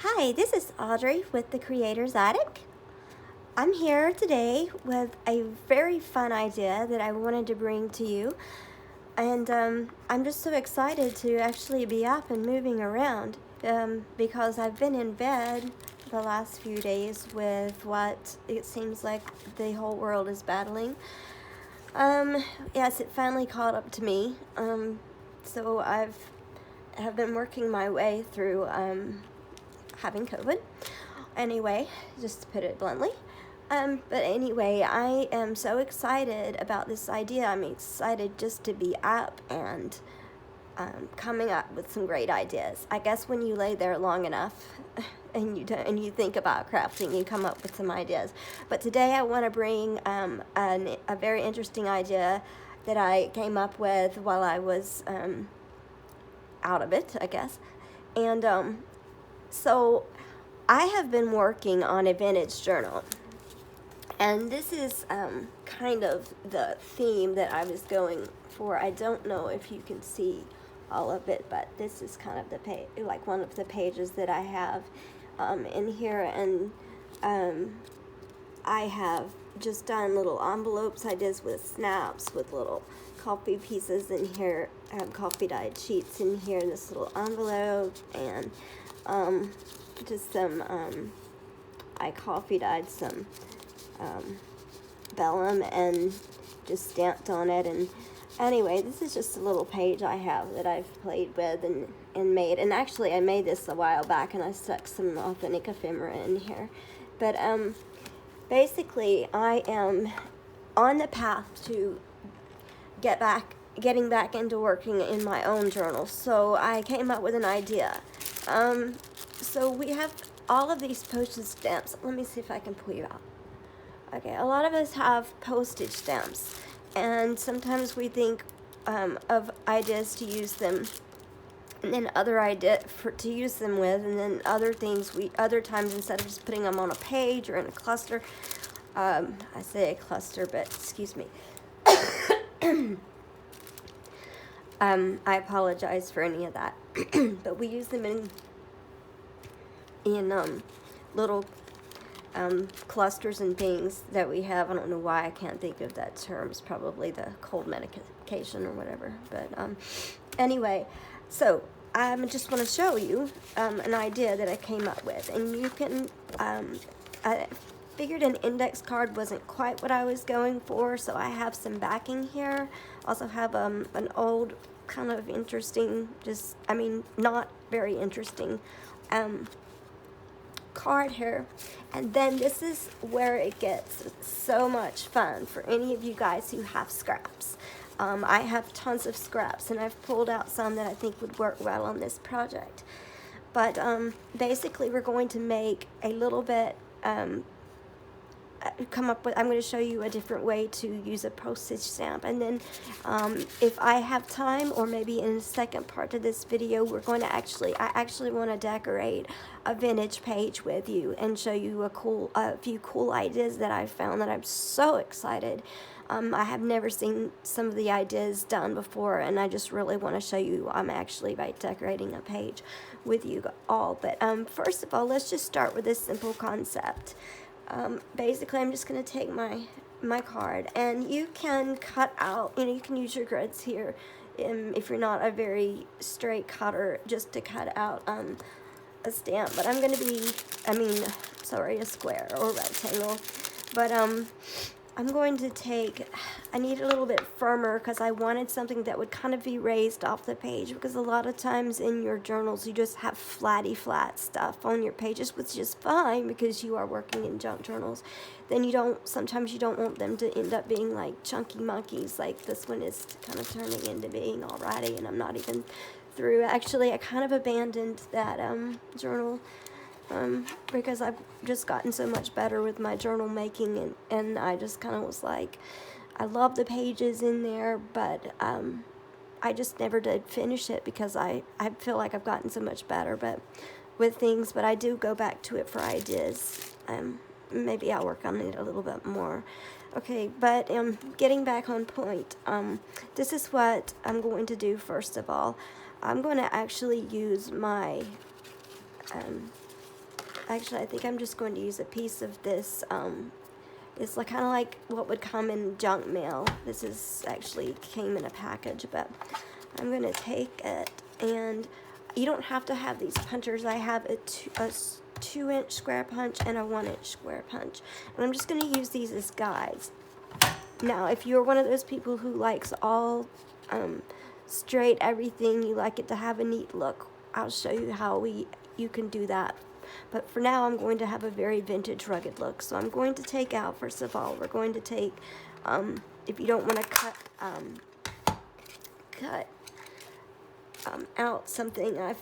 Hi, this is Audrey with the Creator's Attic. I'm here today with a very fun idea that I wanted to bring to you. And I'm just so excited to actually be up and moving around because I've been in bed the last few days with what it seems like the whole world is battling. Yes, it finally caught up to me. So have been working my way through having COVID. Anyway, just to put it bluntly. But anyway, I am so excited about this idea. I'm excited just to be up and coming up with some great ideas. I guess when you lay there long enough and you think about crafting, you come up with some ideas. But today I want to bring a very interesting idea that I came up with while I was out of it, I guess. And so I have been working on a vintage journal, and this is kind of the theme that I was going for. I don't know if you can see all of it, but this is kind of the page, like one of the pages that I have in here, and I have just done little envelopes. I did with snaps with little coffee pieces in here. I have coffee dyed sheets in here in this little envelope, and just some I coffee dyed some vellum and just stamped on it. And anyway, this is just a little page I have that I've played with and made. And actually I made this a while back, and I stuck some authentic ephemera in here. But basically I am on the path to getting back into working in my own journal. So I came up with an idea. So we have all of these postage stamps. Let me see if I can pull you out. Okay, a lot of us have postage stamps, and sometimes we think of ideas to use them, and then other ideas to use them with, and then other times instead of just putting them on a page or in a cluster, I say a cluster, but excuse me. I apologize for any of that, but we use them in little clusters and things that we have. I don't know why I can't think of that term. It's probably the cold medication or whatever. But anyway, so I just want to show you an idea that I came up with. And you can, I figured an index card wasn't quite what I was going for, so I have some backing here. Also have an old kind of interesting, not very interesting card here. And then this is where it gets so much fun for any of you guys who have scraps. I have tons of scraps, and I've pulled out some that I think would work well on this project. But basically we're going to make a little bit I'm going to show you a different way to use a postage stamp, and then if I have time, or maybe in the second part of this video, I actually want to decorate a vintage page with you and show you a few cool ideas that I found that I'm so excited. I have never seen some of the ideas done before, and I just really want to show you actually by decorating a page with you all. But first of all, let's just start with this simple concept. Basically, I'm just going to take my card, and you can cut out, you can use your grids here if you're not a very straight cutter, just to cut out a stamp. But I'm going to be, a square or rectangle. But I'm going to I need a little bit firmer because I wanted something that would kind of be raised off the page, because a lot of times in your journals you just have flat stuff on your pages, which is fine because you are working in junk journals. Then sometimes you don't want them to end up being like chunky monkeys like this one is kind of turning into being already, and I'm not even through. Actually, I kind of abandoned that journal because I've just gotten so much better with my journal making, and I just kind of was like, I love the pages in there, but I just never did finish it because I feel like I've gotten so much better with things, but I do go back to it for ideas. Maybe I'll work on it a little bit more. Okay, but getting back on point, this is what I'm going to do first of all. I'm going to actually use my Actually, I think I'm just going to use a piece of this. It's like kind of like what would come in junk mail. This is actually came in a package, but I'm going to take it, and you don't have to have these punchers. I have a 2-inch square punch and a 1-inch square punch, and I'm just going to use these as guides. Now, if you're one of those people who likes all straight everything, you like it to have a neat look, I'll show you how you can do that. But for now, I'm going to have a very vintage, rugged look. So I'm going to take out, first of all, we're going to take, if you don't want to cut out something, I've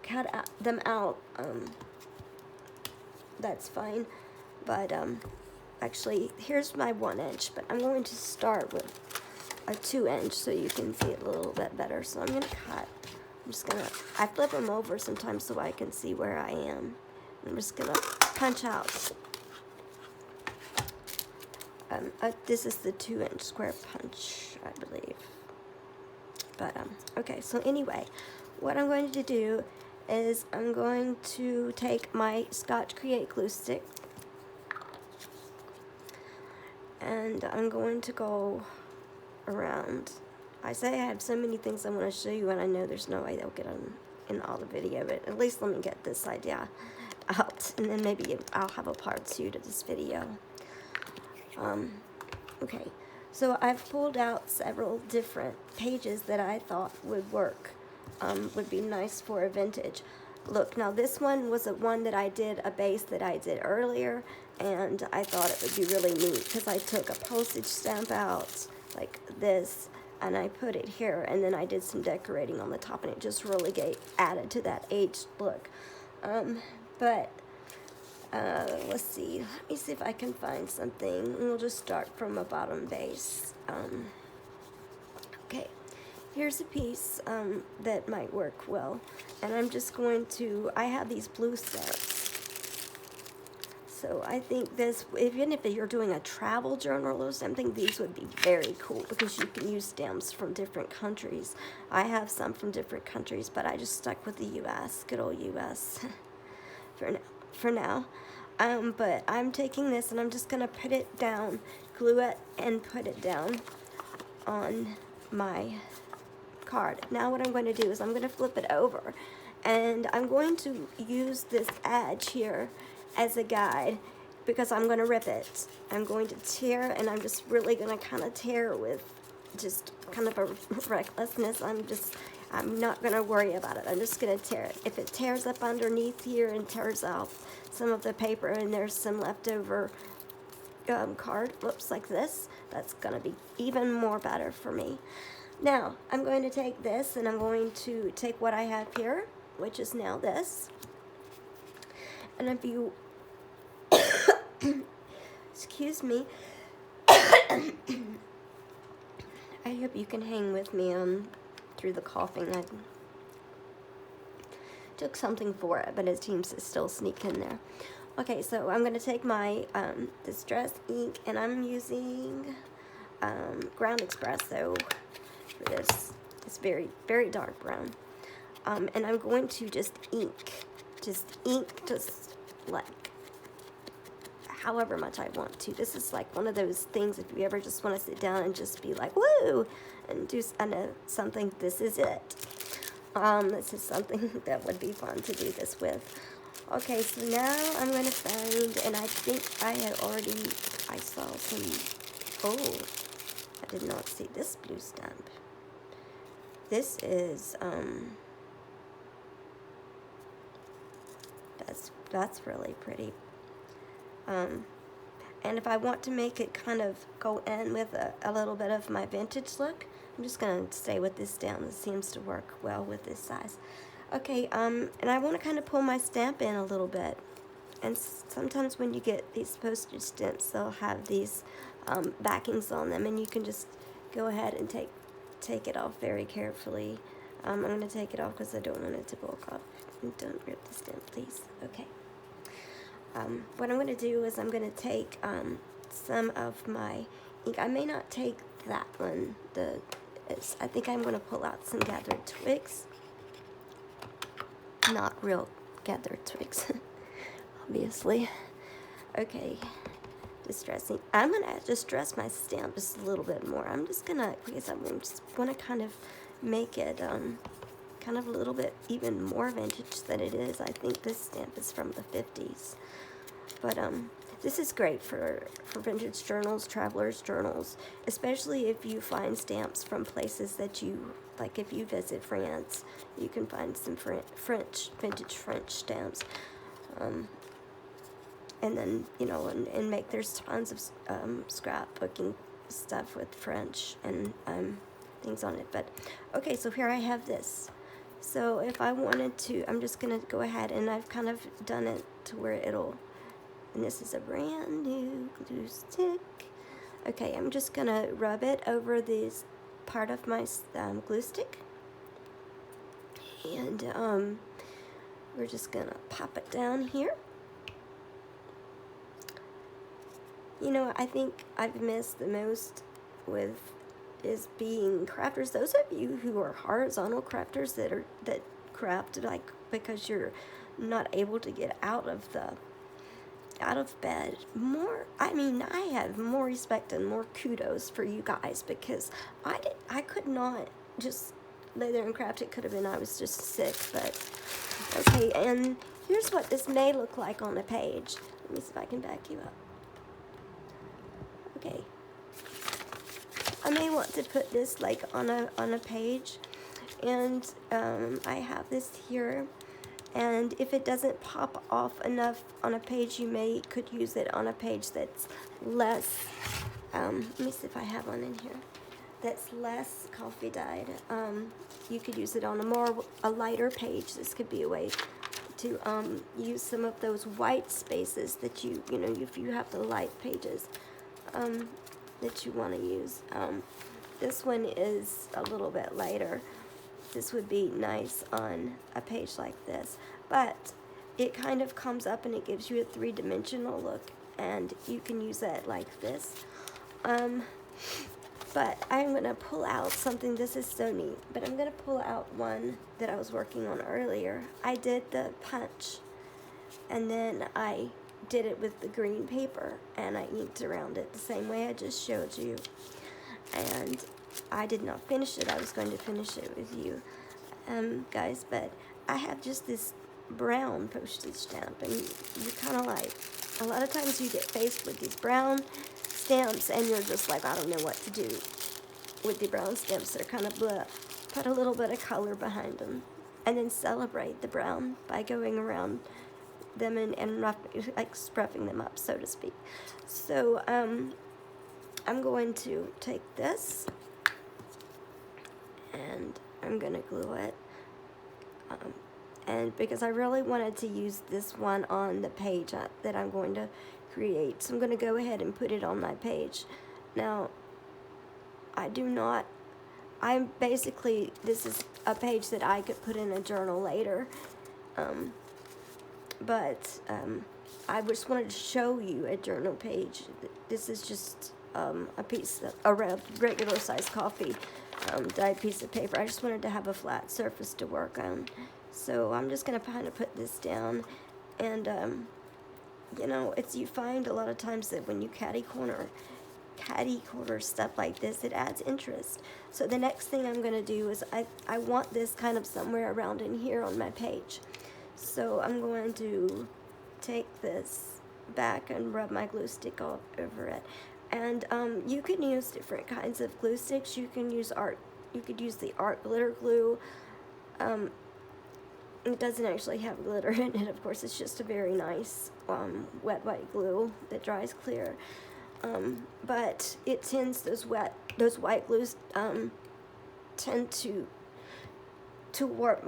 cut them out, that's fine. But actually, here's my 1-inch, but I'm going to start with a 2-inch so you can see it a little bit better. So I'm going to cut. I flip them over sometimes so I can see where I am. I'm just gonna punch out. This is the 2-inch square punch, I believe. But, okay, so anyway, what I'm going to do is I'm going to take my Scotch Create glue stick, and I'm going to go around. I say I have so many things I want to show you, and I know there's no way they'll get them in all the video, but at least let me get this idea out, and then maybe I'll have a part 2 to this video. Okay, so I've pulled out several different pages that I thought would work, would be nice for a vintage look. Now this one was one that I did, a base that I did earlier, and I thought it would be really neat because I took a postage stamp out like this, and I put it here, and then I did some decorating on the top, and it just really added to that aged look. Let's see. Let me see if I can find something. We'll just start from a bottom base. Okay, here's a piece that might work well, and I'm just going to, I have these blue stamps. So I think this, even if you're doing a travel journal or something, these would be very cool because you can use stamps from different countries. I have some from different countries, but I just stuck with the U.S., good old U.S. for now. But I'm taking this and I'm just going to put it down, glue it, and put it down on my card. Now what I'm going to do is I'm going to flip it over, and I'm going to use this edge here as a guide because I'm going to rip it. I'm going to tear, and I'm just really going to kind of tear with just kind of a recklessness. I'm not going to worry about it. I'm just going to tear it. If it tears up underneath here and tears off some of the paper and there's some leftover card, whoops, like this, that's going to be even more better for me. Now, I'm going to take this, and I'm going to take what I have here, which is now this. And if you, excuse me, I hope you can hang with me through the coughing. I took something for it, but it seems to still sneak in there. Okay, so I'm going to take my Distress ink, and I'm using Ground Espresso for this. It's very, very dark brown. And I'm going to just ink like however much I want to. This is like one of those things, if you ever just want to sit down and just be like, woo, and do something, this is it. This is something that would be fun to do this with. Okay, so now I'm going to find, and I think I saw some, oh, I did not see this blue stamp. This is, that's really pretty. And if I want to make it kind of go in with a little bit of my vintage look, I'm just going to stay with this down. This seems to work well with this size. Okay, and I want to kind of pull my stamp in a little bit. And sometimes when you get these postage stamps, they'll have these backings on them, and you can just go ahead and take it off very carefully. I'm going to take it off because I don't want it to bulk off. Don't rip the stamp, please. Okay. What I'm going to do is I'm going to take some of my ink. I may not take that one. I think I'm going to pull out some gathered twigs. Not real gathered twigs. obviously. Okay, distressing. I'm gonna distress my stamp just a little bit more. I'm just gonna, because I just want to kind of make it kind of a little bit even more vintage than it is. I think this stamp is from the 50s, but this is great for vintage journals, travelers journals, especially if you find stamps from places that you like. If you visit France, you can find some vintage French stamps. And then, you know, and make, there's tons of scrapbooking stuff with French and things on it. But okay, so here I have this. So if I wanted to, I'm just gonna go ahead, and I've kind of done it to where it'll, and this is a brand new glue stick. Okay, I'm just gonna rub it over this part of my glue stick, and we're just gonna pop it down here. You know, I think I've missed the most with is being crafters. Those of you who are horizontal crafters that craft like because you're not able to get out of bed, I have more respect and more kudos for you guys, because I could not just lay there and craft. It could have been I was just sick, but okay. And here's what this may look like on a page. Let me see if I can back you up. Okay, I may want to put this like on a page, and I have this here, and if it doesn't pop off enough on a page, you could use it on a page that's less, let me see if I have one in here, that's less coffee dyed. You could use it on a lighter page. This could be a way to use some of those white spaces that you know, if you have the light pages that you want to use. This one is a little bit lighter. This would be nice on a page like this, but it kind of comes up and it gives you a three-dimensional look, and you can use that like this. But I'm going to pull out something. This is so neat, but I'm going to pull out one that I was working on earlier. I did the punch, and then I did it with the green paper, and I inked around it the same way I just showed you. And I did not finish it. I was going to finish it with you guys, but I have just this brown postage stamp, and you kind of like, a lot of times you get faced with these brown stamps and you're just like, I don't know what to do with the brown stamps. They're kind of blah. Put a little bit of color behind them, and then celebrate the brown by going around them and like scruffing them up, so to speak. So I'm going to take this and I'm gonna glue it, and because I really wanted to use this one on the page that I'm going to create, so I'm going to go ahead and put it on my page. Now basically, this is a page that I could put in a journal later, but I just wanted to show you a journal page. This is just a piece of a regular size coffee dyed piece of paper. I just wanted to have a flat surface to work on. So I'm just going to kind of put this down, and you know, you find a lot of times that when you catty corner stuff like this, it adds interest. So the next thing I'm going to do is I want this kind of somewhere around in here on my page. So I'm going to take this back and rub my glue stick all over it. And you can use different kinds of glue sticks. You can use you could use the art glitter glue. It doesn't actually have glitter in it, of course. It's just a very nice wet white glue that dries clear. But it tends, those white glues tend to warp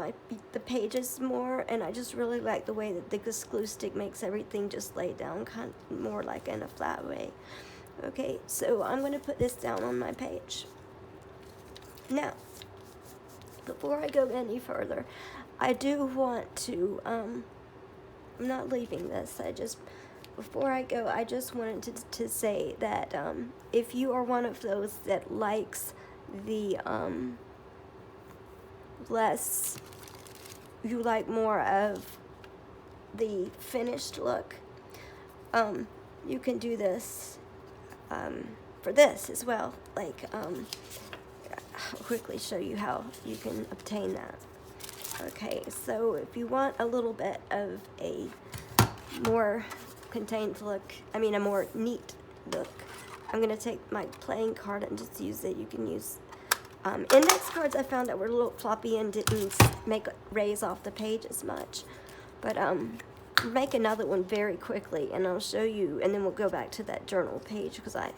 the pages more, and I just really like the way that this glue stick makes everything just lay down kind of more like in a flat way. Okay, so I'm going to put this down on my page. Now, before I go any further, I do want to, I'm not leaving this, before I go, I just wanted to say that if you are one of those that likes the you like more of the finished look, you can do this for this as well. Like, I'll quickly show you how you can obtain that. Okay, so if you want a little bit of a more contained look, I mean a more neat look, I'm going to take my playing card and just use it. You can use index cards. I found that were a little floppy and didn't raise off the page as much. But make another one very quickly, and I'll show you, and then we'll go back to that journal page, because I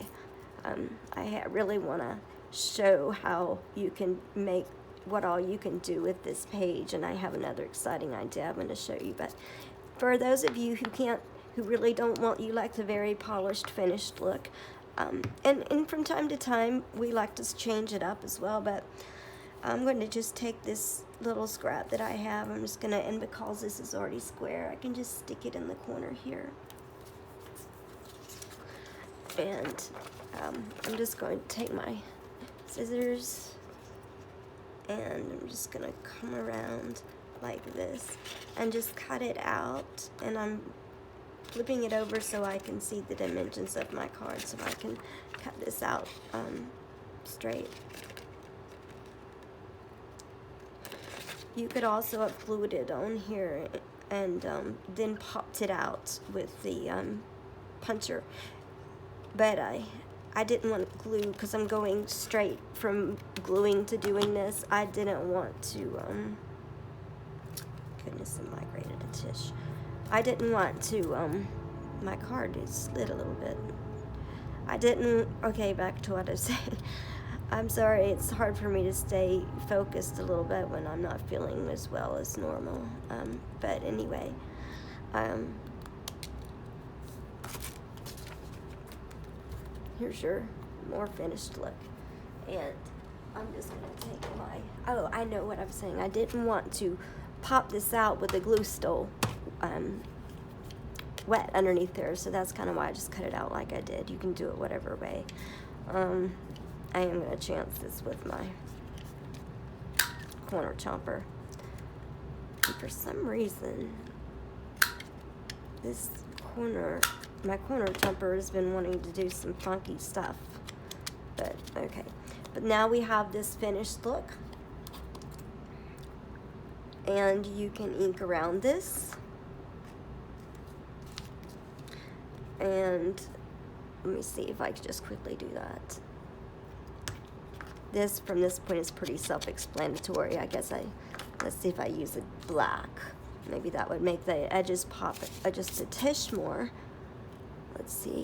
really want to show how you can make, what all you can do with this page, and I have another exciting idea I'm going to show you. But for those of you who really don't want, you like the very polished, finished look, and from time to time we like to change it up as well, but I'm going to just take this little scrap that I have. I'm just going to, and because this is already square, I can just stick it in the corner here. And I'm just going to take my scissors, and I'm just going to come around like this and just cut it out, and I'm flipping it over so I can see the dimensions of my card, so I can cut this out straight. You could also have glued it on here and then popped it out with the puncher, but I didn't want to glue, because I'm going straight from gluing to doing this. I didn't want to, goodness, I migrated a tish. I didn't want to, my card is slid a little bit. I didn't, okay, back to what I was saying. I'm sorry, it's hard for me to stay focused a little bit when I'm not feeling as well as normal. But anyway, here's your more finished look. And I'm just going to take my, oh, I know what I'm saying. I didn't want to pop this out with the glue still wet underneath there, so that's kind of why I just cut it out like I did. You can do it whatever way. I am going to chance this with my corner chomper. And for some reason, this my corner chomper has been wanting to do some funky stuff. But, okay. But now we have this finished look. And you can ink around this. And let me see if I can just quickly do that. This, from this point, is pretty self-explanatory. I guess let's see if I use a black. Maybe that would make the edges pop just a tish more. Let's see.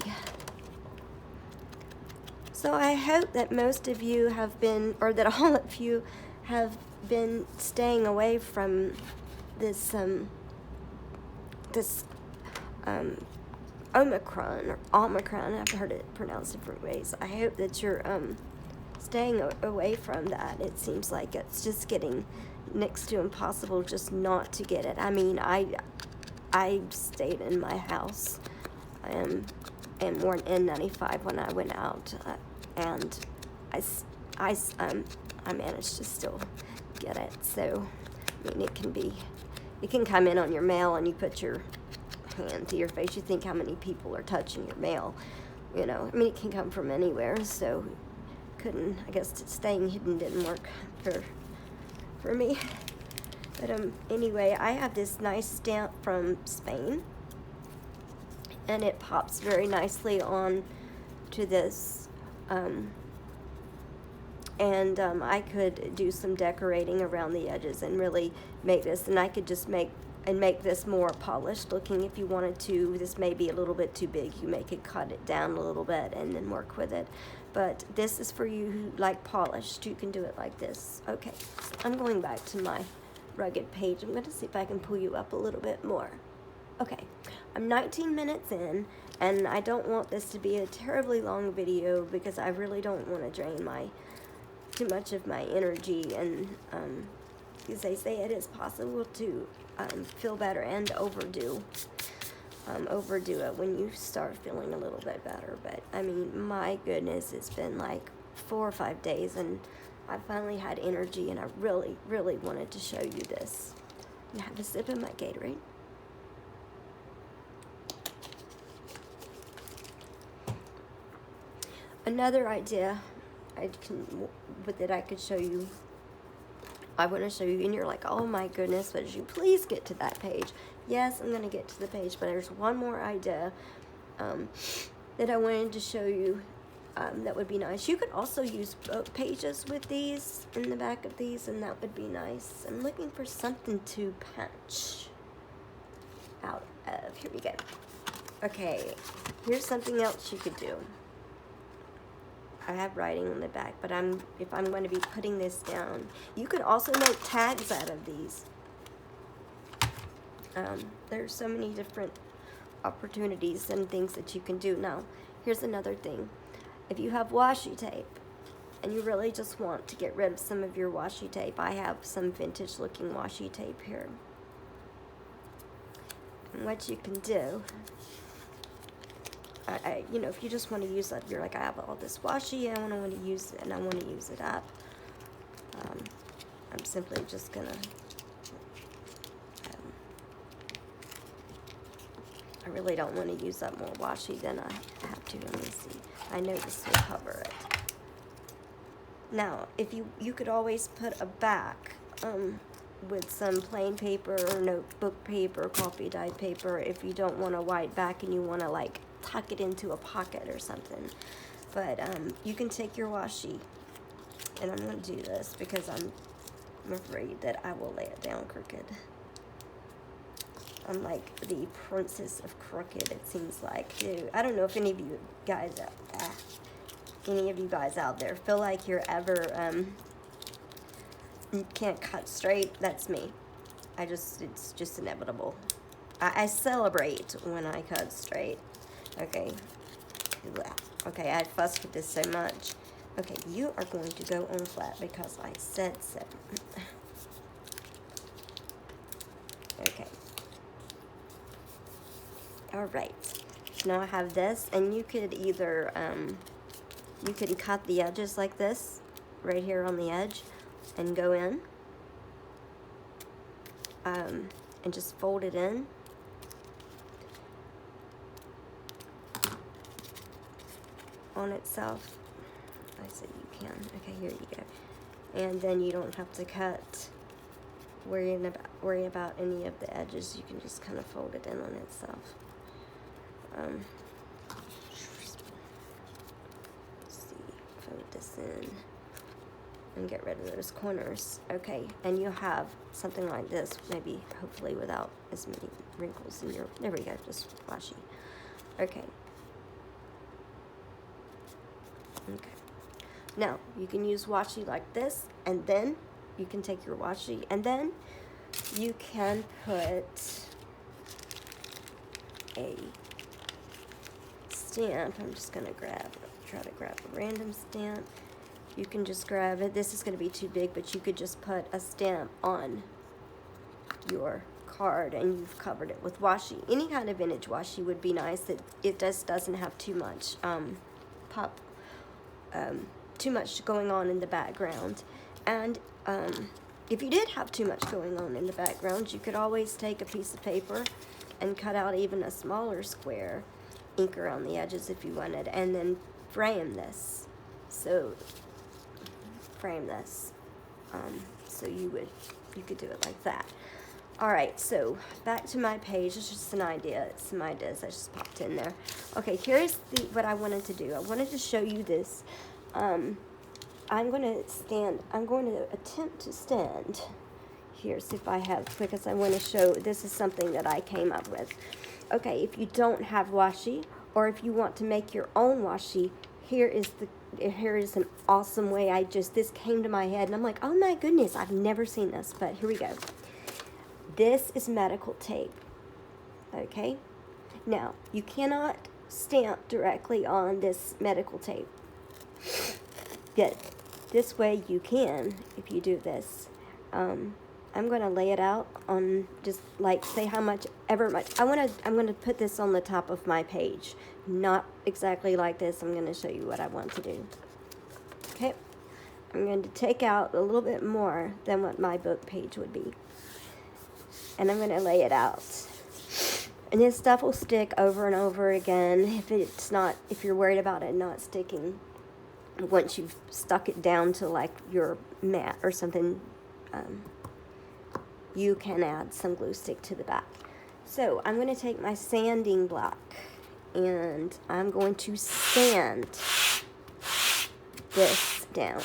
So I hope that most of you have been, or that all of you have been staying away from this Omicron or Omicron. I've heard it pronounced different ways. I hope that you're staying away from that. It seems like it's just getting next to impossible just not to get it. I mean, I stayed in my house and wore an N95 when I went out, and I managed to still get it. So, I mean, it can come in on your mail, and you put your hand to your face. You think how many people are touching your mail, you know. I mean, it can come from anywhere, so I guess staying hidden didn't work for me. But anyway, I have this nice stamp from Spain, and it pops very nicely on to this, and I could do some decorating around the edges and really make this, and I could just make this more polished looking if you wanted to. This may be a little bit too big. You may could cut it down a little bit and then work with it. But this is for you who like polished. You can do it like this. Okay, I'm going back to my rugged page. I'm going to see if I can pull you up a little bit more. Okay, I'm 19 minutes in, and I don't want this to be a terribly long video because I really don't want to drain too much of my energy, and as they say, it is possible to feel better and overdo it when you start feeling a little bit better. But I mean, my goodness, it's been like 4 or 5 days, and I finally had energy, and I really, really wanted to show you this. I have a sip of my Gatorade. Another idea that I could show you, I want to show you, and you're like, oh my goodness, would you please get to that page? Yes, I'm going to get to the page, but there's one more idea that I wanted to show you that would be nice. You could also use book pages with these in the back of these, and that would be nice. I'm looking for something to punch out of. Here we go. Okay, here's something else you could do. I have writing on the back, but if I'm going to be putting this down, you could also make tags out of these. There's so many different opportunities and things that you can do. Now, here's another thing. If you have washi tape and you really just want to get rid of some of your washi tape, I have some vintage looking washi tape here. And what you can do, you know, if you just want to use that, you're like, I have all this washi, I want to use it, and I want to use it up. I'm simply just gonna. I really don't want to use up more washi than I have to. Let me see. I know this will cover it. Now, if you could always put a back with some plain paper or notebook paper, coffee dyed paper, if you don't want a white back and you want to like tuck it into a pocket or something. But you can take your washi, and I'm going to do this because I'm afraid that I will lay it down crooked. I'm like the princess of crooked, it seems like. I don't know if any of you guys out there feel like you're ever you can't cut straight. That's me. It's just inevitable. I celebrate when I cut straight. Okay. Okay, I fussed with this so much. Okay, you are going to go on flat because I said so. Okay. Alright. So now I have this, and you could either, you can cut the edges like this, right here on the edge, and go in, and just fold it in. On itself. I said you can. Okay, here you go. And then you don't have to cut, worry about any of the edges. You can just kind of fold it in on itself. Let's see, fold this in and get rid of those corners. Okay, and you'll have something like this, maybe, hopefully without as many wrinkles in your, there we go, just washi. Okay. Okay. Now, you can use washi like this, and then you can take your washi, and then you can put a stamp. I'm just going to try to grab a random stamp. You can just grab it. This is going to be too big, but you could just put a stamp on your card, and you've covered it with washi. Any kind of vintage washi would be nice. It just doesn't have too much too much going on in the background. And if you did have too much going on in the background, you could always take a piece of paper and cut out even a smaller square, ink around the edges if you wanted, and then frame this. So you could do it like that. All right, so back to my page. It's just an idea. It's some ideas I just popped in there. Okay, here's what I wanted to do. I wanted to show you this. I'm going to attempt to stand here, see if I have, because I want to show, this is something that I came up with. Okay, if you don't have washi, or if you want to make your own washi, here is an awesome way. This came to my head, and I'm like, oh my goodness, I've never seen this, but here we go. This is medical tape, okay? Now, you cannot stamp directly on this medical tape. Yet, this way you can, if you do this. I'm going to lay it out on, just like, say how much, I'm going to put this on the top of my page. Not exactly like this. I'm going to show you what I want to do. Okay? I'm going to take out a little bit more than what my book page would be. And I'm going to lay it out. And this stuff will stick over and over again if you're worried about it not sticking. once you've stuck it down to like your mat or something, you can add some glue stick to the back. So I'm going to take my sanding block and I'm going to sand this down.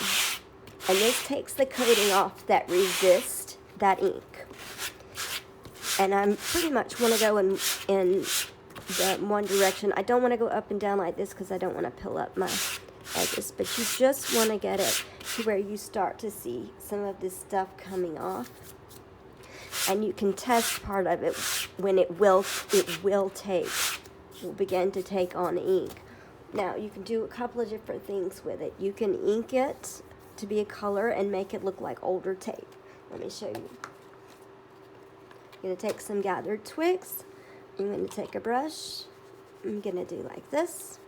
And this takes the coating off that resists that ink. And I'm pretty much want to go in the one direction. I don't want to go up and down like this because I don't want to pill up my edges. But you just want to get it to where you start to see some of this stuff coming off. And you can test part of it when it will begin to take on ink. Now you can do a couple of different things with it. You can ink it to be a color and make it look like older tape. Let me show you. I'm going to take some gathered twigs. I'm going to take a brush. I'm going to do like this.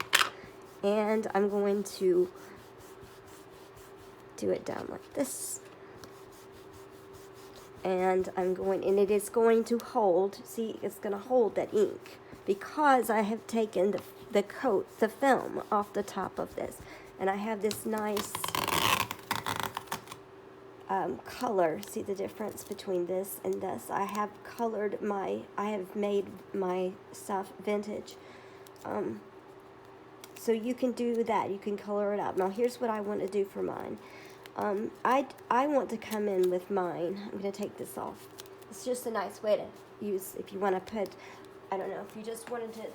And I'm going to do it down like this. And it is going to hold, see, it's going to hold that ink because I have taken the film off the top of this. And I have this nice color. See the difference between this and this? I have made my stuff vintage. So you can do that. You can color it up. Now here's what I want to do for mine. I want to come in with mine. I'm going to take this off. It's just a nice way to use if you want to put, I don't know, if you just wanted to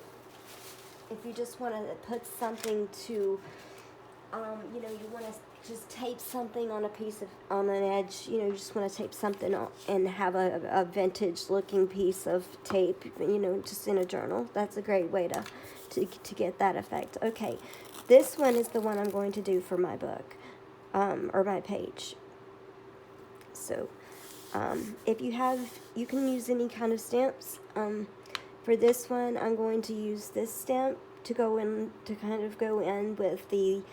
put something to, you know, you want to just tape something on on an edge, you know, you just want to tape something on and have a vintage looking piece of tape, you know, just in a journal. That's a great way to get that effect. Okay, this one is the one I'm going to do for my book. Or my page. So, if you can use any kind of stamps. For this one, I'm going to use this stamp to kind of go in with the,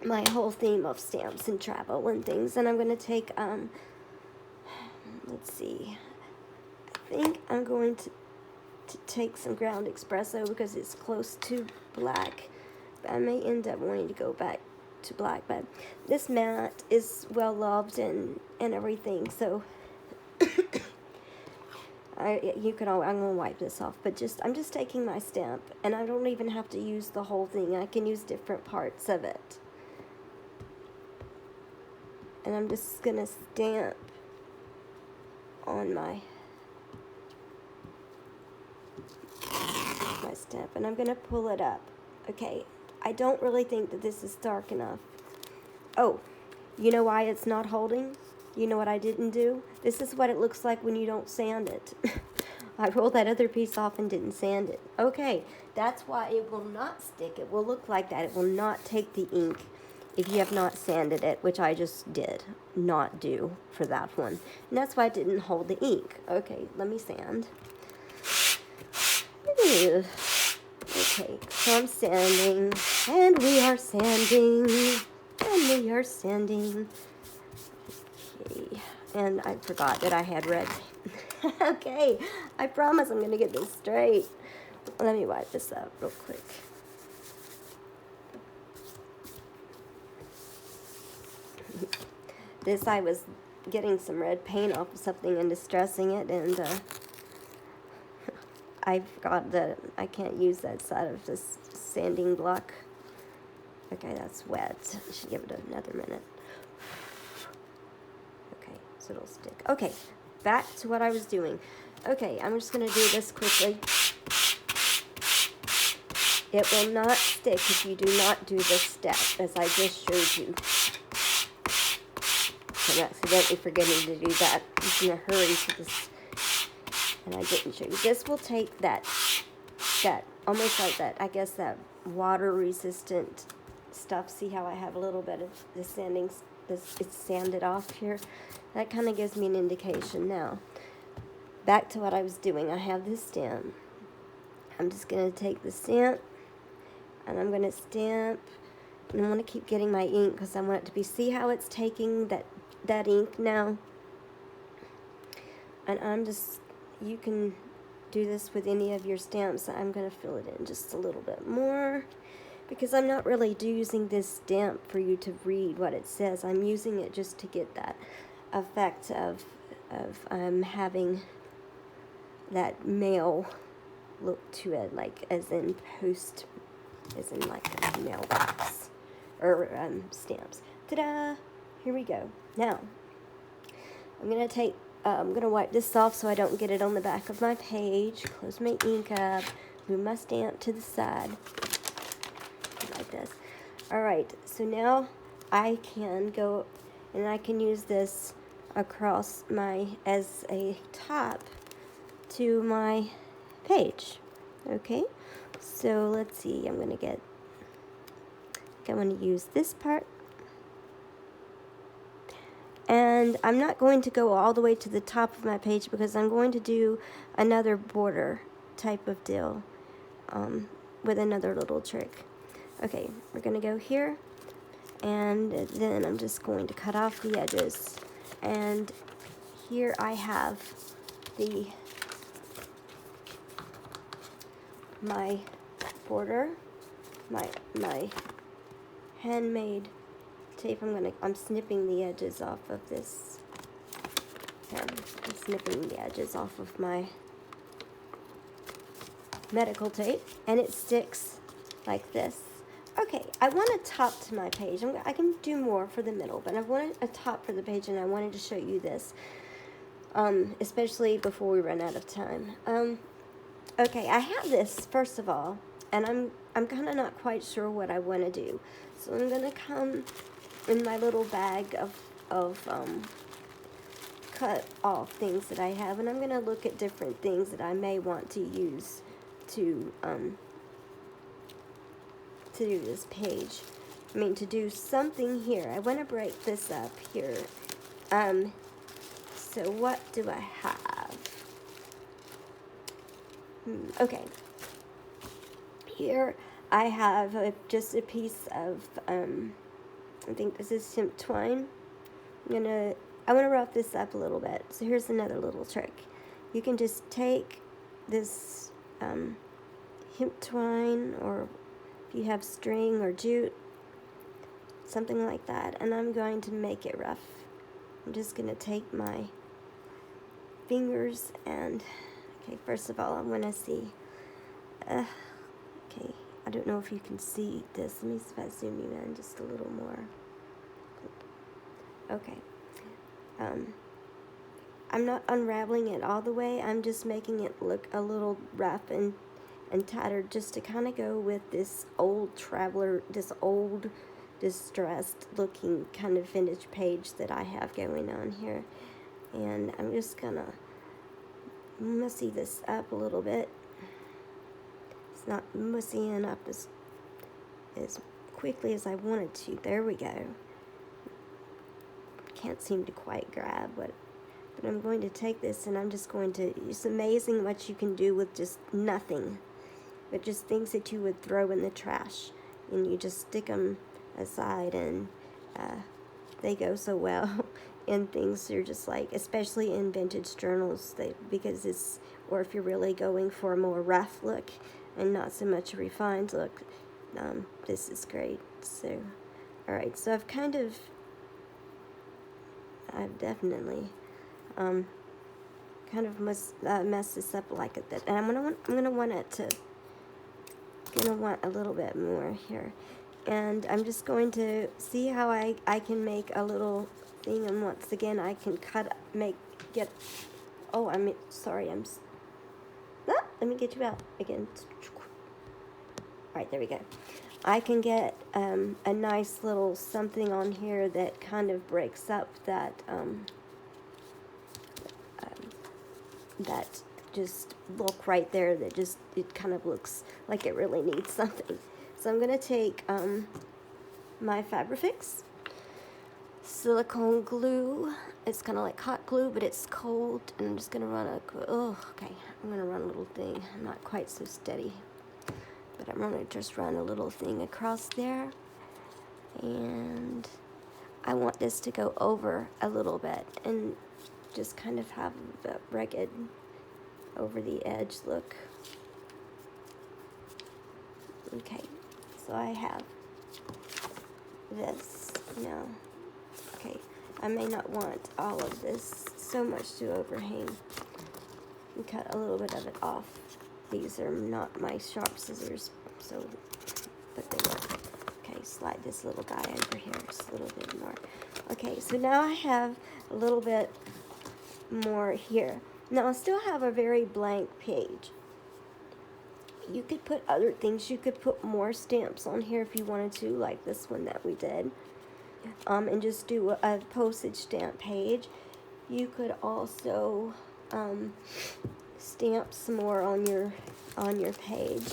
my whole theme of stamps and travel and things. And I'm going to take, let's see, I think I'm going to take some ground espresso because it's close to black. I may end up wanting to go back to black, but this mat is well loved and everything. So I'm gonna wipe this off, but I'm just taking my stamp, and I don't even have to use the whole thing. I can use different parts of it, and I'm just gonna stamp on my stamp, and I'm gonna pull it up. Okay. I don't really think that this is dark enough. Oh, you know why it's not holding? You know what I didn't do? This is what it looks like when you don't sand it. I rolled that other piece off and didn't sand it. Okay, that's why it will not stick. It will look like that. It will not take the ink if you have not sanded it, which I just did not do for that one. And that's why it didn't hold the ink. Okay, let me sand. Ew. Okay, so I'm sanding, and we are sanding, and we are sanding. Okay, and I forgot that I had red. Okay, I promise I'm going to get this straight. Let me wipe this up real quick. I was getting some red paint off of something and distressing it, and I forgot that I can't use that side of this sanding block. Okay, that's wet. I should give it another minute. Okay, so it'll stick. Okay, back to what I was doing. Okay, I'm just going to do this quickly. It will not stick if you do not do this step, as I just showed you. I'm accidentally forgetting to do that. I'm in a hurry for this. And I didn't show you. This will take that almost like that, I guess that water resistant stuff. See how I have a little bit of the sanding, it's sanded off here. That kind of gives me an indication. Now, back to what I was doing. I have this stamp. I'm just going to take the stamp and I'm going to stamp. And I want to keep getting my ink because I want it to be, see how it's taking that ink now? And I'm just, you can do this with any of your stamps. I'm going to fill it in just a little bit more. because I'm not really using this stamp for you to read what it says. I'm using it just to get that effect of having that mail look to it, like as in post, as in like a mailbox or stamps. Ta-da! Here we go. Now I'm gonna wipe this off so I don't get it on the back of my page. Close my ink up. Move my stamp to the side like this. Alright, so now I can go and I can use this across as a top to my page. Okay, so let's see. I'm going to use this part. And I'm not going to go all the way to the top of my page because I'm going to do another border type of deal with another little trick. Okay, we're going to go here, and then I'm just going to cut off the edges. And here I have my border, my handmade tape. I'm snipping the edges off of this. I'm snipping the edges off of my medical tape, and it sticks like this. Okay, I want a top to my page. I can do more for the middle, but I wanted a top for the page, and I wanted to show you this, especially before we run out of time. Okay, I have this, first of all, and I'm kind of not quite sure what I want to do. So I'm going to come in my little bag of cut off things that I have, and I'm going to look at different things that I may want to use to do this page. To do something here. I want to break this up here. So what do I have? Okay. Here I have just a piece of, I think this is hemp twine. I want to rough this up a little bit. So here's another little trick. You can just take this hemp twine, or if you have string or jute, something like that, and I'm going to make it rough. I'm just going to take my fingers and, okay, first of all, I want to see, okay, I don't know if you can see this. Let me see if I zoom you in just a little more. Okay. I'm not unraveling it all the way. I'm just making it look a little rough and tattered, just to kind of go with this old traveler, this old distressed looking kind of vintage page that I have going on here. And I'm just gonna mussy this up a little bit. It's not mussying up as quickly as I wanted to. There we go. Can't seem to quite grab what, but I'm going to take this and I'm just going to, it's amazing what you can do with just nothing, but just things that you would throw in the trash, and you just stick them aside, and they go so well in things you're just like, especially in vintage journals, because it's, or if you're really going for a more rough look and not so much a refined look, this is great. So alright, so I've definitely kind of messed this up like that, and I'm gonna want a little bit more here. And I'm just going to see how I can make a little thing, and once again I can sorry, let me get you out again. Alright, there we go. I can get a nice little something on here that kind of breaks up that that just look right there, that just, it kind of looks like it really needs something. So I'm going to take my Fabrifix silicone glue. It's kind of like hot glue, but it's cold, and I'm just going to run I'm going to run a little thing. I'm not quite so steady, but I'm going to just run a little thing across there, and I want this to go over a little bit and just kind of have a ragged over the edge look. Okay, So I have this now. Okay, I may not want all of this so much to overhang. And cut a little bit of it off. These are not my sharp scissors, so, but they work. Okay, slide this little guy over here just a little bit more. Okay, so now I have a little bit more here. Now I still have a very blank page. You could put other things. You could put more stamps on here if you wanted to, like this one that we did. And just do a postage stamp page. You could also stamp some more on your page.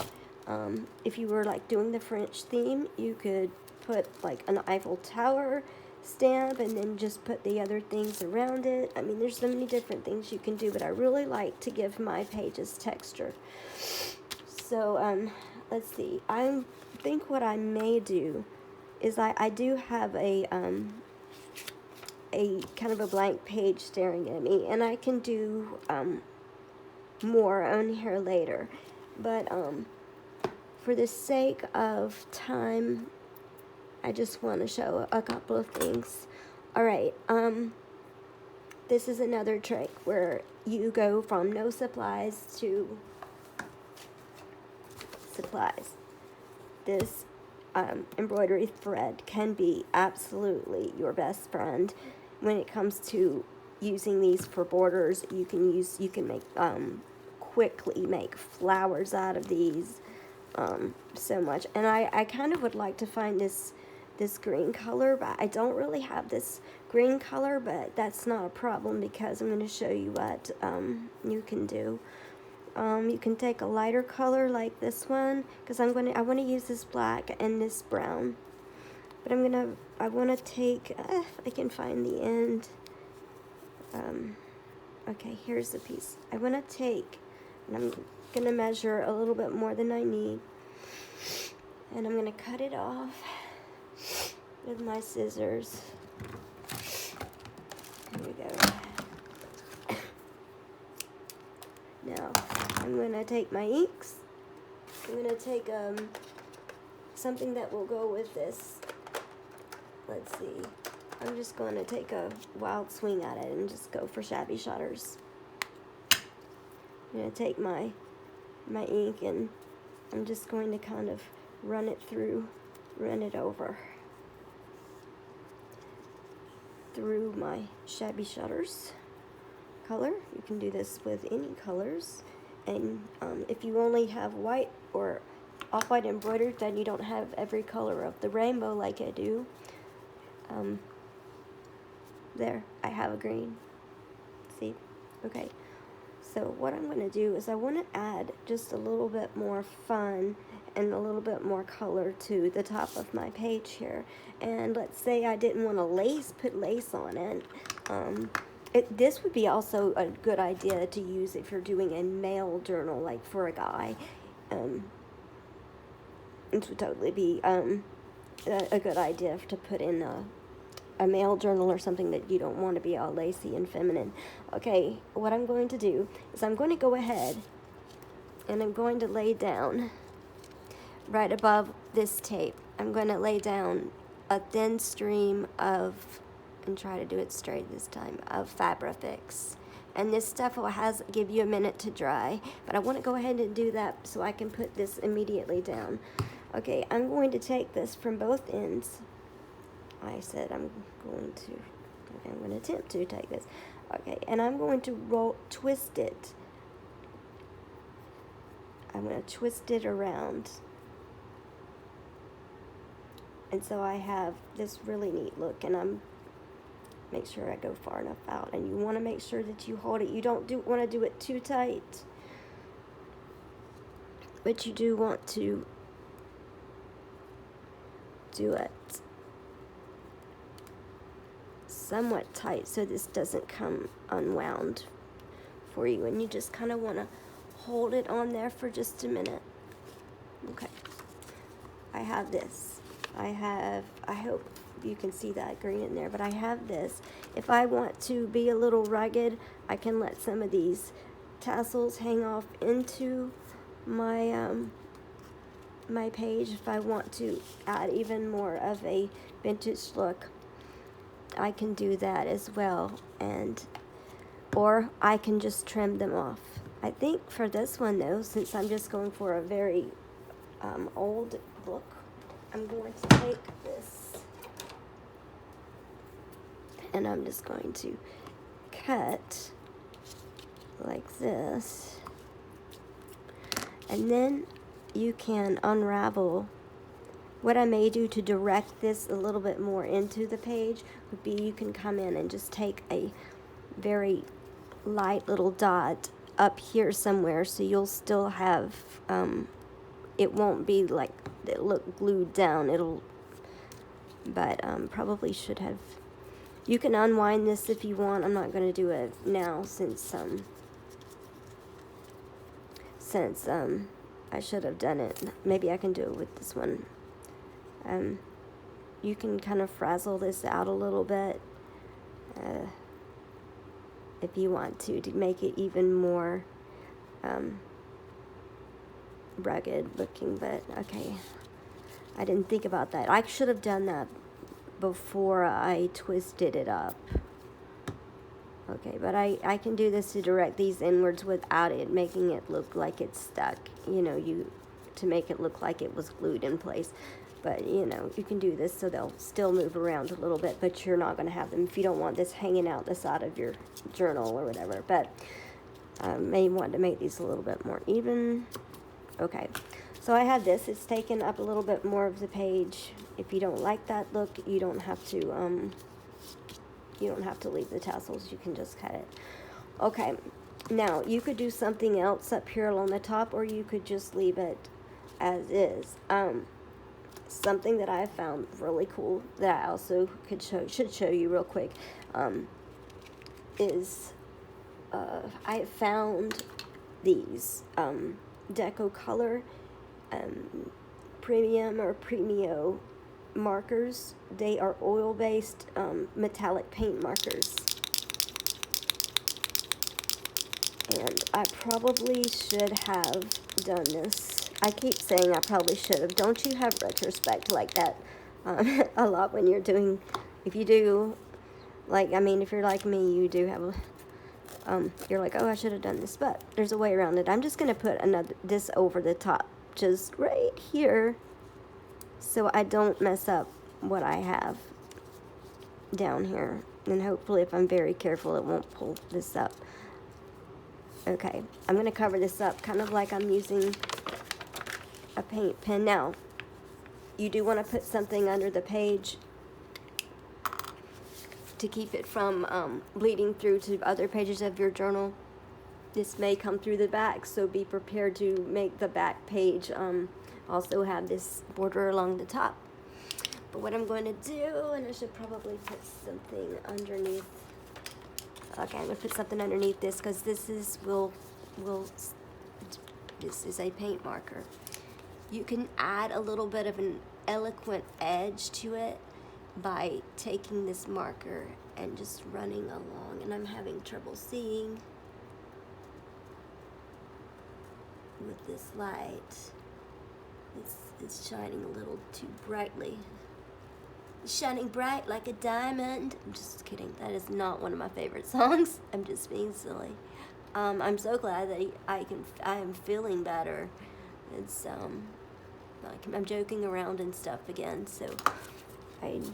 If you were like doing the French theme, you could put like an Eiffel Tower stamp and then just put the other things around it. I mean, there's so many different things you can do, but I really like to give my pages texture. So let's see. I think what I may do is I do have a kind of a blank page staring at me, and I can do more on here later, but for the sake of time, I just want to show a couple of things. All right, this is another trick where you go from no supplies to supplies. This embroidery thread can be absolutely your best friend when it comes to using these for borders. You can make quickly make flowers out of these so much. And I kind of would like to find this green color, but I don't really have this green color, but that's not a problem because I'm going to show you what you can do. You can take a lighter color like this one, because I want to use this black and this brown. But I want to take, if I can find the end. Okay, here's the piece. I want to take, and I'm going to measure a little bit more than I need. And I'm going to cut it off with my scissors. Here we go. Now, I'm going to take my inks. I'm going to take something that will go with this. Let's see. I'm just going to take a wild swing at it and just go for shabby shutters. I'm going to take my ink and I'm just going to kind of run it over through my shabby shutters color. You can do this with any colors, and if you only have white or off-white embroidered, then you don't have every color of the rainbow like I do. There, I have a green. See? Okay. So what I'm going to do is I want to add just a little bit more fun and a little bit more color to the top of my page here. And let's say I didn't want to put lace on it. This would be also a good idea to use if you're doing a mail journal, like for a guy. It would totally be a good idea to put in a mail journal or something that you don't want to be all lacy and feminine. Okay, what I'm going to do is I'm going to go ahead and I'm going to lay down right above this tape. I'm going to lay down a thin stream of, and try to do it straight this time, of Fabrifix. And this stuff will give you a minute to dry, but I want to go ahead and do that so I can put this immediately down. Okay, I'm going to take this from both ends. I said I'm going to attempt to take this. Okay, and I'm going to twist it. I'm going to twist it around. And so I have this really neat look, and make sure I go far enough out. And you want to make sure that you hold it. You don't want to do it too tight, but you do want to do it somewhat tight so this doesn't come unwound for you, and you just kind of want to hold it on there for just a minute. Okay, I have this. I hope you can see that green in there, but I have this. If I want to be a little rugged, I can let some of these tassels hang off into my my page, if I want to add even more of a vintage look, I can do that as well, or I can just trim them off. I think for this one though, since I'm just going for a very old look, I'm going to take this and I'm just going to cut like this, and then you can unravel. What I may do to direct this a little bit more into the page would be you can come in and just take a very light little dot up here somewhere, so you'll still have it won't be like it look glued down, but probably should have. You can unwind this if you want. I'm not going to do it now since I should have done it. Maybe I can do it with this one. You can kind of frazzle this out a little bit if you want to make it even more rugged looking, but okay. I didn't think about that. I should have done that before I twisted it up. Okay, but I can do this to direct these inwards without it making it look like it's stuck. You know, to make it look like it was glued in place. But, you know, you can do this so they'll still move around a little bit, but you're not going to have them if you don't want this hanging out the side of your journal or whatever. But may want to make these a little bit more even. Okay, so I have this. It's taken up a little bit more of the page. If you don't like that look, you don't have to leave the tassels. You can just cut it. Okay, now you could do something else up here along the top, or you could just leave it as is. Something that I found really cool that I also should show you real quick is I found these Deco Color Premium or Premio markers. They are oil-based metallic paint markers. And I probably should have done this. I keep saying I probably should have. Don't you have retrospect like that a lot when you're doing, if you do, like, I mean, if you're like me, you do have you're like, oh, I should have done this, but there's a way around it. I'm just going to put this over the top, just right here, so I don't mess up what I have down here. And hopefully, if I'm very careful, it won't pull this up. Okay, I'm going to cover this up kind of like I'm using a paint pen. Now, you do want to put something under the page to keep it from bleeding through to other pages of your journal. This may come through the back, so be prepared to make the back page also have this border along the top. But what I'm going to do, and I should probably put something underneath. Okay, I'm going to put something underneath this because this is this is a paint marker. You can add a little bit of an eloquent edge to it by taking this marker and just running along. And I'm having trouble seeing with this light. It's shining a little too brightly. It's shining bright like a diamond. I'm just kidding. That is not one of my favorite songs. I'm just being silly. I'm so glad that I am feeling better. It's I'm joking around and stuff again, so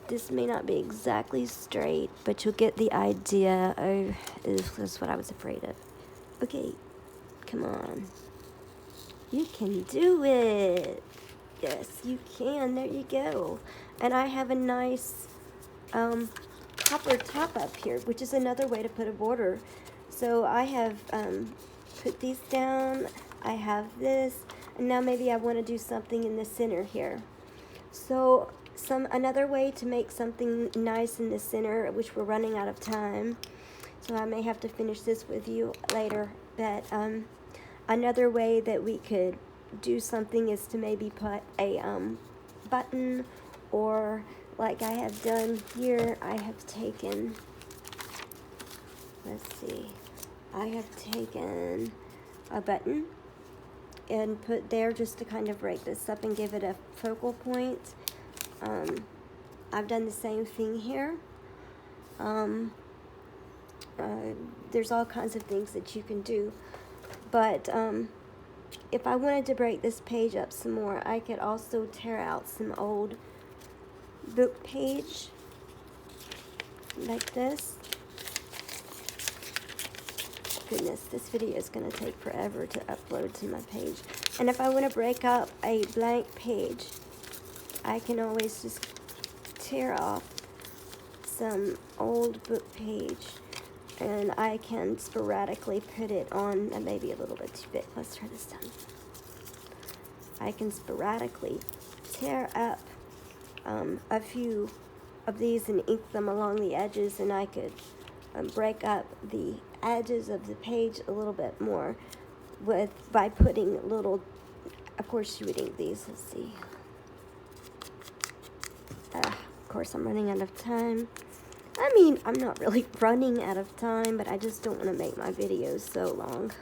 this may not be exactly straight, but you'll get the idea. That's what I was afraid of. Okay, come on. You can do it. Yes, you can. There you go. And I have a nice copper top up here, which is another way to put a border. So I have put these down. I have this. And now maybe I want to do something in the center here. So another way to make something nice in the center, which we're running out of time, so I may have to finish this with you later, but another way that we could do something is to maybe put a button, or like I have done here, I have taken, let's see, I have taken a button and put there just to kind of break this up and give it a focal point. I've done the same thing here. There's all kinds of things that you can do, but if I wanted to break this page up some more, I could also tear out some old book page like this. Goodness, this video is going to take forever to upload to my page. And if I want to break up a blank page, I can always just tear off some old book page, and I can sporadically put it on, maybe a little bit too big. Let's try this down. I can sporadically tear up a few of these and ink them along the edges, and I could break up the edges of the page a little bit more by putting little, of course you would ink these. Let's see. Of course I'm running out of time. I mean, I'm not really running out of time, but I just don't want to make my videos so long.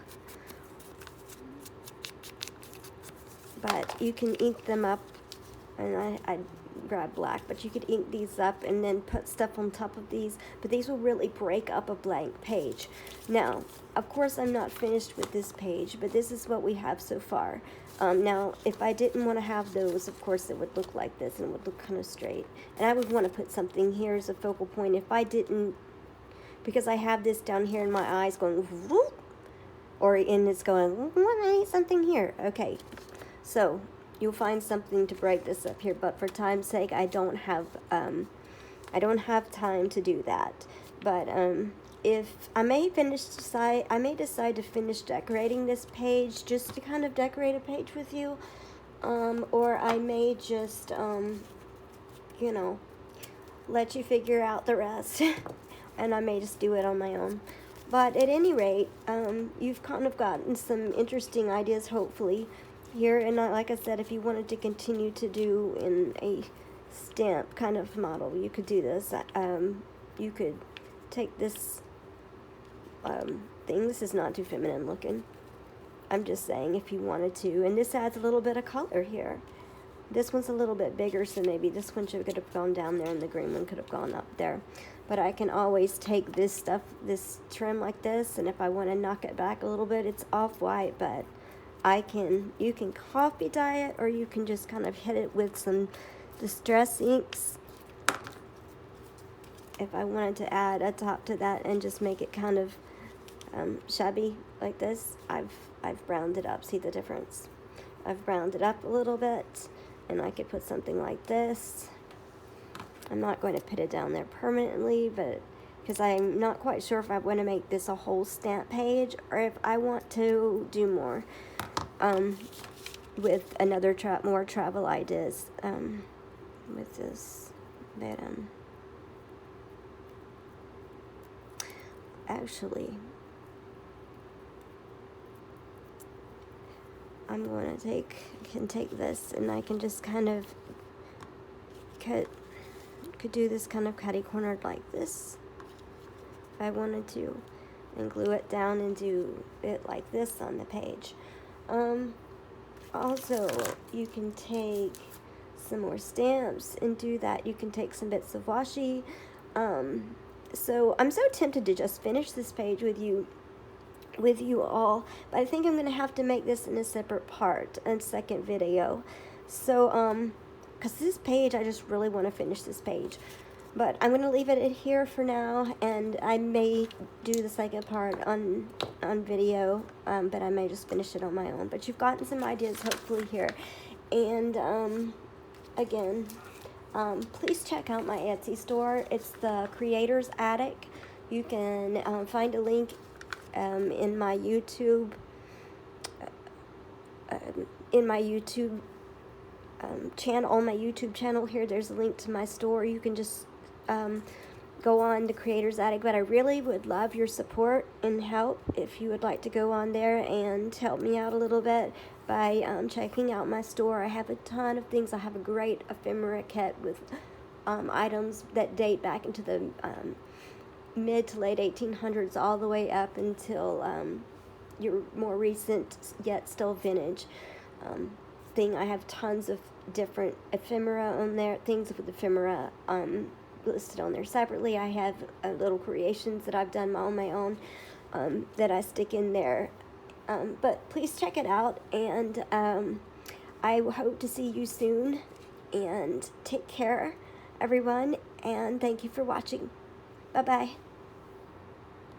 But you can ink them up, and I grab black, but you could ink these up and then put stuff on top of these, but these will really break up a blank page. Now, of course, I'm not finished with this page, but this is what we have so far. Now, if I didn't want to have those, of course, it would look like this, and it would look kind of straight. And I would want to put something here as a focal point. If I didn't, because I have this down here in my eyes going, whoop, and it's going, I need something here. Okay, so you'll find something to break this up here, but for time's sake, I don't have time to do that. But if I may decide to finish decorating this page, just to kind of decorate a page with you, or I may just you know, let you figure out the rest, and I may just do it on my own. But at any rate, you've kind of gotten some interesting ideas, hopefully, here. And like I said, if you wanted to continue to do in a stamp kind of model, you could do this. You could take this thing. This is not too feminine looking. I'm just saying if you wanted to. And this adds a little bit of color here. This one's a little bit bigger, so maybe this one could have gone down there and the green one could have gone up there. But I can always take this stuff, this trim like this, and if I want to knock it back a little bit, it's off-white, but you can coffee dye it, or you can just kind of hit it with some distress inks. If I wanted to add a top to that and just make it kind of shabby like this, I've browned it up. See the difference? I've browned it up a little bit, and I could put something like this. I'm not going to put it down there permanently, but because I'm not quite sure if I want to make this a whole stamp page, or if I want to do more with more travel ideas with this. But actually, I'm going to take this, and I can just kind of could do this kind of catty cornered like this if I wanted to, and glue it down and do it like this on the page. Also, you can take some more stamps and do that. You can take some bits of washi. So I'm so tempted to just finish this page with you all, but I think I'm going to have to make this in a separate part, a second video. So, because this page, I just really want to finish this page. But I'm going to leave it here for now, and I may do the second part on video, but I may just finish it on my own. But you've gotten some ideas, hopefully, here. And, again, please check out my Etsy store. It's the Creator's Attic. You can find a link in my YouTube channel. On my YouTube channel here, there's a link to my store. You can just go on the Creator's Attic, but I really would love your support and help if you would like to go on there and help me out a little bit by checking out my store. I have a ton of things. I have a great ephemera kit with items that date back into the mid to late 1800s all the way up until your more recent yet still vintage thing. I have tons of different ephemera on there, things with ephemera listed on there separately. I have little creations that I've done on my own that I stick in there. But please check it out, and I hope to see you soon, and take care, everyone, and thank you for watching. Bye-bye.